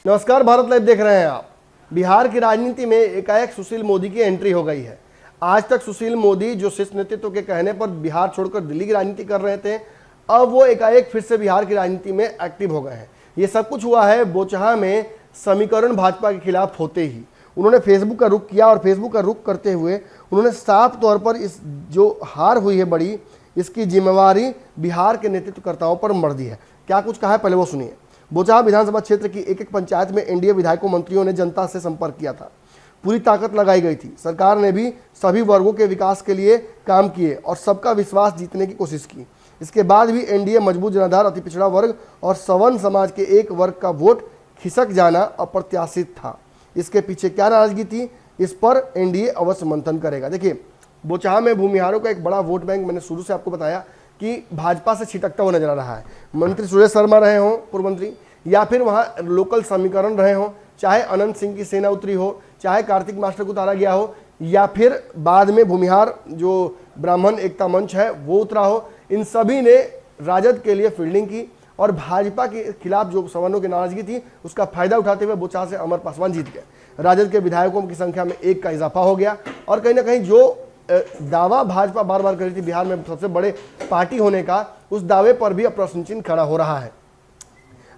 नमस्कार, भारत लाइव देख रहे हैं आप। बिहार की राजनीति में एकाएक सुशील मोदी की एंट्री हो गई है। आज तक सुशील मोदी जो शीर्ष नेतृत्व के कहने पर बिहार छोड़कर दिल्ली की राजनीति कर रहे थे, अब वो एकाएक फिर से बिहार की राजनीति में एक्टिव हो गए हैं। ये सब कुछ हुआ है बोचहा में समीकरण भाजपा के खिलाफ होते ही। उन्होंने फेसबुक का रुख किया और फेसबुक का रुख करते हुए उन्होंने साफ तौर पर इस जो हार हुई है बड़ी, इसकी जिम्मेवारी बिहार के नेतृत्वकर्ताओं पर मढ़ दी है। क्या कुछ कहा है पहले वो सुनिए। बोचहा विधानसभा क्षेत्र की एक एक पंचायत में एनडीए विधायकों मंत्रियों ने जनता से संपर्क किया था। पूरी ताकत लगाई गई थी। सरकार ने भी सभी वर्गों के विकास के लिए काम किए और सबका विश्वास जीतने की कोशिश की। इसके बाद भी एनडीए मजबूत जनाधार, अति पिछड़ा वर्ग और सवर्ण समाज के एक वर्ग का वोट खिसक जाना अप्रत्याशित था। इसके पीछे क्या नाराजगी थी, इस पर एनडीए अवश्य मंथन करेगा। देखिए, बोचहा में भूमिहारों का एक बड़ा वोट बैंक, मैंने शुरू से आपको बताया कि भाजपा से छिटकता हुआ नजर आ रहा है। मंत्री सुरेश शर्मा रहे हों, पूर्व मंत्री, या फिर वहाँ लोकल समीकरण रहे हों, चाहे अनंत सिंह की सेना उतरी हो, चाहे कार्तिक मास्टर को उतारा गया हो, या फिर बाद में भूमिहार जो ब्राह्मण एकता मंच है वो उतरा हो, इन सभी ने राजद के लिए फील्डिंग की और भाजपा के खिलाफ जो सवर्णों की नाराजगी थी उसका फायदा उठाते हुए बोचहा से अमर पासवान जीत गए। राजद के विधायकों की संख्या में एक का इजाफा हो गया और कहीं ना कहीं जो दावा भाजपा बार बार कर रही थी बिहार में सबसे बड़े पार्टी होने का, उस दावे पर भी अब प्रश्न चिन्ह खड़ा हो रहा है।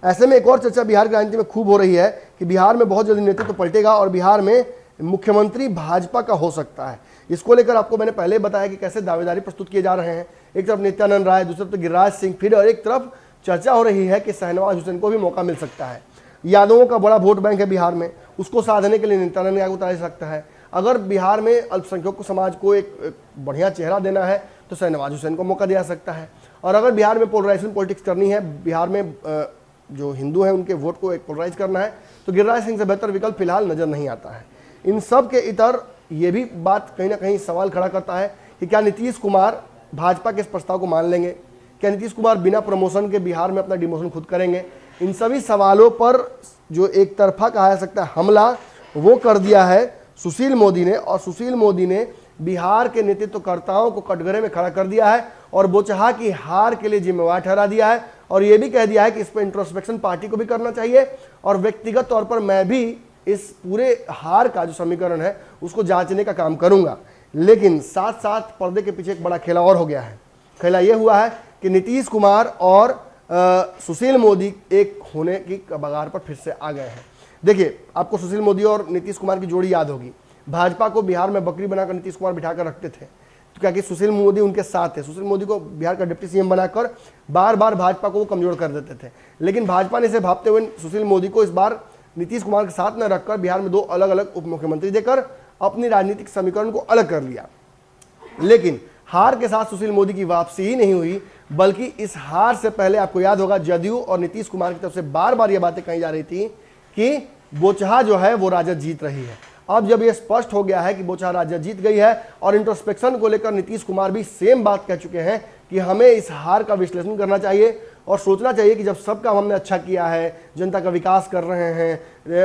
ऐसे में एक और चर्चा बिहार की राजनीति में खूब हो रही है कि बिहार में बहुत जल्दी नेतृत्व पलटेगा और बिहार में मुख्यमंत्री भाजपा का हो सकता है। इसको लेकर आपको मैंने पहले बताया कि कैसे दावेदारी प्रस्तुत किए जा रहे हैं। एक तरफ नित्यानंद राय, दूसरी तरफ गिरिराज सिंह, फिर और एक तरफ चर्चा हो रही है कि शाहनवाज हुसैन को भी मौका मिल सकता है। यादवों का बड़ा वोट बैंक है बिहार में, उसको साधने के लिए नित्यानंद राय को उतार सकता है। अगर बिहार में अल्पसंख्यक समाज को एक बढ़िया चेहरा देना है तो शाहनवाज हुसैन को मौका दिया सकता है। और अगर बिहार में पोलराइजेशन पॉलिटिक्स करनी है, बिहार में जो हिंदू हैं उनके वोट को एक पोलराइज करना है, तो गिरिराज सिंह से बेहतर विकल्प फिलहाल नजर नहीं आता है। इन सब के इतर ये भी बात कहीं ना कहीं सवाल खड़ा करता है कि क्या नीतीश कुमार भाजपा के इस प्रस्ताव को मान लेंगे? क्या नीतीश कुमार बिना प्रमोशन के बिहार में अपना डिमोशन खुद करेंगे? इन सभी सवालों पर जो एक तरफा कहा जा सकता है हमला, वो कर दिया है सुशील मोदी ने। और सुशील मोदी ने बिहार के नेतृत्वकर्ताओं को कटघरे में खड़ा कर दिया है और बोचहा की हार के लिए जिम्मेवार ठहरा दिया है और ये भी कह दिया है कि इस पर इंट्रोस्पेक्शन पार्टी को भी करना चाहिए और व्यक्तिगत तौर पर मैं भी इस पूरे हार का जो समीकरण है उसको जांचने का काम करूंगा। लेकिन साथ साथ पर्दे के पीछे एक बड़ा खेला और हो गया है। खेला यह हुआ है कि नीतीश कुमार और सुशील मोदी एक होने की कगार पर फिर से आ गए हैं। देखिए, आपको सुशील मोदी और नीतीश कुमार की जोड़ी याद होगी। भाजपा को बिहार में बकरी बनाकर नीतीश कुमार बिठाकर रखते थे, तो क्या कि सुशील मोदी उनके साथ थे। सुशील मोदी को बिहार का डिप्टी सीएम बनाकर बार बार भाजपा को वो कमजोर कर देते थे। लेकिन भाजपा ने इसे भापते हुए सुशील मोदी को इस बार नीतीश कुमार के साथ न रखकर बिहार में दो अलग अलग उप मुख्यमंत्री देकर अपनी राजनीतिक समीकरण को अलग कर लिया। लेकिन हार के साथ सुशील मोदी की वापसी ही नहीं हुई, बल्कि इस हार से पहले आपको याद होगा जदयू और नीतीश कुमार की तरफ से बार बार ये बातें कही जा रही थी कि बोचहा जो है वो राजद जीत रही है। अब जब ये स्पष्ट हो गया है कि बोचहा राजद जीत गई है और इंट्रोस्पेक्शन को लेकर नीतीश कुमार भी सेम बात कह चुके हैं कि हमें इस हार का विश्लेषण करना चाहिए और सोचना चाहिए कि जब सब काम हमने अच्छा किया है, जनता का विकास कर रहे हैं,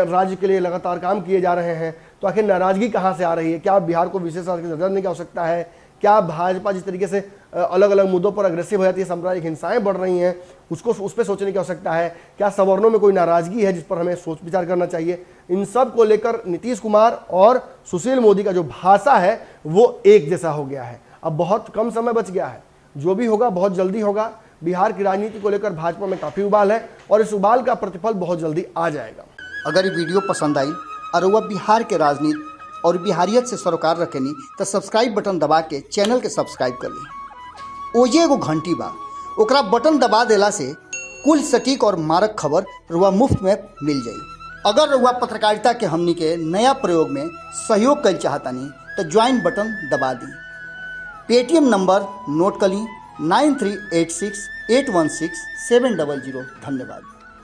राज्य के लिए लगातार काम किए जा रहे हैं, तो आखिर नाराजगी कहाँ से आ रही है? क्या बिहार को विशेष दर्जा देने की आवश्यकता है? क्या भाजपा जिस तरीके से अलग अलग मुद्दों पर अग्रेसिव हो जाती है, सांप्रदायिक हिंसाएं बढ़ रही हैं, उसको उस पर सोचने की आवश्यकता है? क्या सवर्णों में कोई नाराजगी है जिस पर हमें सोच विचार करना चाहिए? इन सब को लेकर नीतीश कुमार और सुशील मोदी का जो भाषा है वो एक जैसा हो गया है। अब बहुत कम समय बच गया है, जो भी होगा बहुत जल्दी होगा। बिहार की राजनीति को लेकर भाजपा में काफी उबाल है और इस उबाल का प्रतिफल बहुत जल्दी आ जाएगा। अगर ये वीडियो पसंद आई और वह बिहार के राजनीति और बिहारियत से सरोकार रखेनी तो सब्सक्राइब बटन दबा के चैनल के सब्सक्राइब कर ली। ओजे एगो घंटी बा, ओकरा बटन दबा देला से कुल सटीक और मारक खबर रुआ मुफ्त में मिल जाई। अगर रुआ पत्रकारिता के हमनी के नया प्रयोग में सहयोग कर चाहतानी तो ज्वाइन बटन दबा दी। पेटीएम नंबर नोट कर ली 9386816700। धन्यवाद।